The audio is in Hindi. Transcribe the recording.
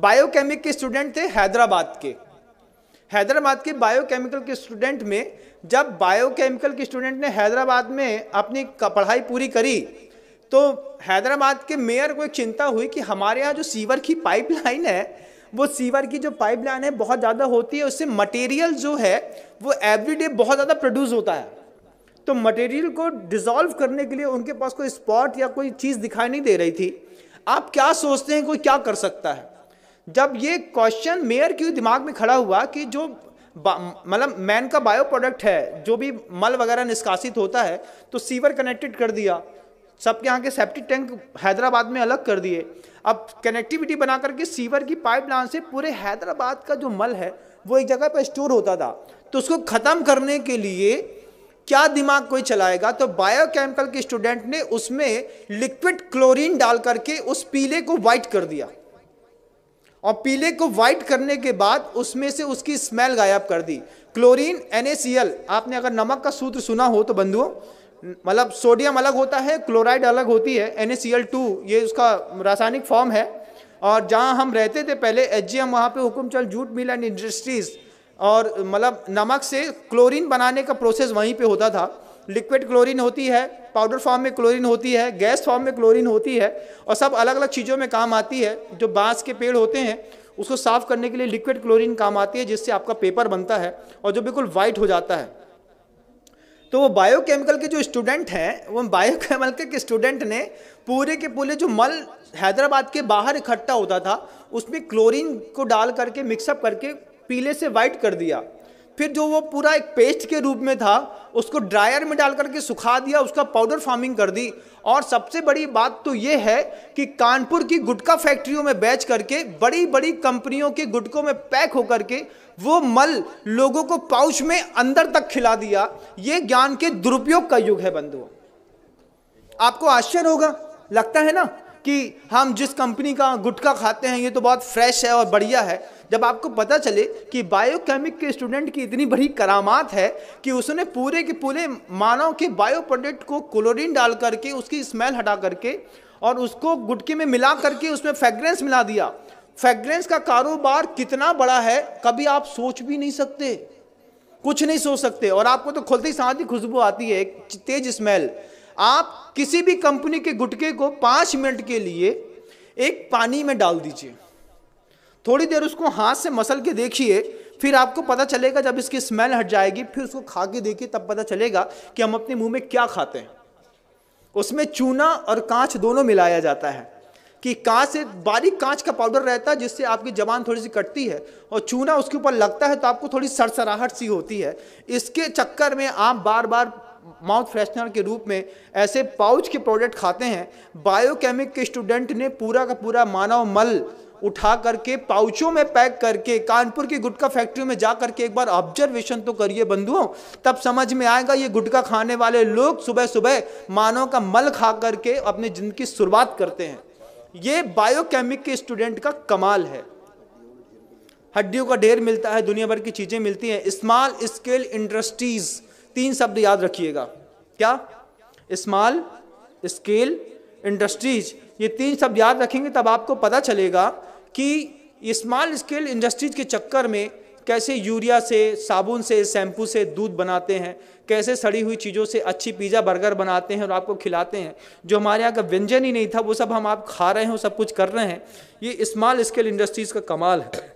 बायोकेमिक के स्टूडेंट थे हैदराबाद के बायोकेमिकल के स्टूडेंट में, जब बायोकेमिकल के स्टूडेंट ने हैदराबाद में अपनी पढ़ाई पूरी करी तो हैदराबाद के मेयर को एक चिंता हुई कि हमारे यहाँ जो सीवर की पाइपलाइन है, वो सीवर की जो पाइपलाइन है बहुत ज़्यादा होती है, उससे मटेरियल जो है वो एवरीडे बहुत ज़्यादा प्रोड्यूस होता है। तो मटेरियल को डिसॉल्व करने के लिए उनके पास कोई स्पॉट या कोई चीज़ दिखाई नहीं दे रही थी। आप क्या सोचते हैं कोई क्या कर सकता है? जब ये क्वेश्चन मेयर के दिमाग में खड़ा हुआ कि जो मतलब मैन का बायो प्रोडक्ट है, जो भी मल वगैरह निष्कासित होता है, तो सीवर कनेक्टेड कर दिया, सबके यहाँ के सेप्टिक टैंक हैदराबाद में अलग कर दिए। अब कनेक्टिविटी बना करके सीवर की पाइपलाइन से पूरे हैदराबाद का जो मल है वो एक जगह पर स्टोर होता था, तो उसको ख़त्म करने के लिए क्या दिमाग कोई चलाएगा? तो बायोकेमिकल के स्टूडेंट ने उसमें लिक्विड क्लोरीन डाल करके उस पीले को वाइट कर दिया, और पीले को वाइट करने के बाद उसमें से उसकी स्मेल गायब कर दी। क्लोरीन NaCl, आपने अगर नमक का सूत्र सुना हो तो बंधुओं, मतलब सोडियम अलग होता है, क्लोराइड अलग होती है, NaCl2 ये उसका रासायनिक फॉर्म है। और जहाँ हम रहते थे पहले HGM, वहाँ पे Hukumchand jute mill and industries, और मतलब नमक से क्लोरीन बनाने का प्रोसेस वहीं पे होता था। लिक्विड क्लोरीन होती है, पाउडर फॉर्म में क्लोरीन होती है, गैस फॉर्म में क्लोरीन होती है, और सब अलग अलग चीज़ों में काम आती है। जो बांस के पेड़ होते हैं उसको साफ करने के लिए लिक्विड क्लोरीन काम आती है, जिससे आपका पेपर बनता है और जो बिल्कुल वाइट हो जाता है। तो वो बायोकेमिकल के जो स्टूडेंट हैं, वो बायोकेमिकल के स्टूडेंट ने पूरे के पूरे जो मल हैदराबाद के बाहर इकट्ठा होता था उसमें क्लोरीन को डाल करके मिक्सअप करके पीले से वाइट कर दिया। फिर जो वो पूरा एक पेस्ट के रूप में था उसको ड्रायर में डाल करके सुखा दिया, उसका पाउडर फार्मिंग कर दी। और सबसे बड़ी बात तो ये है कि कानपुर की गुटखा फैक्ट्रियों में बेच करके बड़ी बड़ी कंपनियों के गुटकों में पैक होकर के वो मल लोगों को पाउच में अंदर तक खिला दिया। ये ज्ञान के दुरुपयोग का युग है बंधुओं। आपको आश्चर्य होगा, लगता है ना कि हम जिस कंपनी का गुटखा खाते हैं ये तो बहुत फ्रेश है और बढ़िया है। जब आपको पता चले कि बायोकेमिक के स्टूडेंट की इतनी बड़ी करामात है कि उसने पूरे के पूरे मानव के बायो प्रोडक्ट को क्लोरीन डाल करके उसकी स्मेल हटा करके और उसको गुटके में मिला करके उसमें फ्रेग्रेंस मिला दिया। फ्रेग्रेंस का कारोबार कितना बड़ा है कभी आप सोच भी नहीं सकते, कुछ नहीं सोच सकते। और आपको तो खुलते ही साथ ही खुशबू आती है, एक तेज स्मेल। आप किसी भी कंपनी के गुटके को 5 मिनट के लिए एक पानी में डाल दीजिए, थोड़ी देर उसको हाथ से मसल के देखिए, फिर आपको पता चलेगा, जब इसकी स्मेल हट जाएगी फिर उसको खा के देखिए, तब पता चलेगा कि हम अपने मुंह में क्या खाते हैं। उसमें चूना और कांच दोनों मिलाया जाता है कि कांच से बारीक कांच का पाउडर रहता है जिससे आपकी जबान थोड़ी सी कटती है, और चूना उसके ऊपर लगता है तो आपको थोड़ी सरसराहट सी होती है। इसके चक्कर में आप बार बार माउथ फ्रेशनर के रूप में ऐसे पाउच के प्रोडक्ट खाते हैं। बायोकेमिक के स्टूडेंट ने पूरा का पूरा मानव मल उठा करके पाउचों में पैक करके कानपुर की गुटखा फैक्ट्री में जा करके एक बार ऑब्जर्वेशन तो करिए बंधुओं, तब समझ में आएगा ये गुटखा खाने वाले लोग सुबह सुबह मानव का मल खा करके अपनी जिंदगी की शुरुआत करते हैं। ये बायोकेमिक के स्टूडेंट का कमाल है। हड्डियों का ढेर मिलता है, दुनिया भर की चीजें मिलती हैं। स्मॉल स्केल इंडस्ट्रीज, 3 शब्द याद रखिएगा। क्या? स्मॉल स्केल इंडस्ट्रीज, ये 3 शब्द याद रखेंगे तब आपको पता चलेगा कि स्मॉल स्केल इंडस्ट्रीज के चक्कर में कैसे यूरिया से, साबुन से, शैम्पू से दूध बनाते हैं, कैसे सड़ी हुई चीज़ों से अच्छी पिज़्ज़ा बर्गर बनाते हैं और आपको खिलाते हैं। जो हमारे यहाँ का व्यंजन ही नहीं था वो सब हम आप खा रहे हैं, सब कुछ कर रहे हैं। ये स्मॉल स्केल इंडस्ट्रीज़ का कमाल है।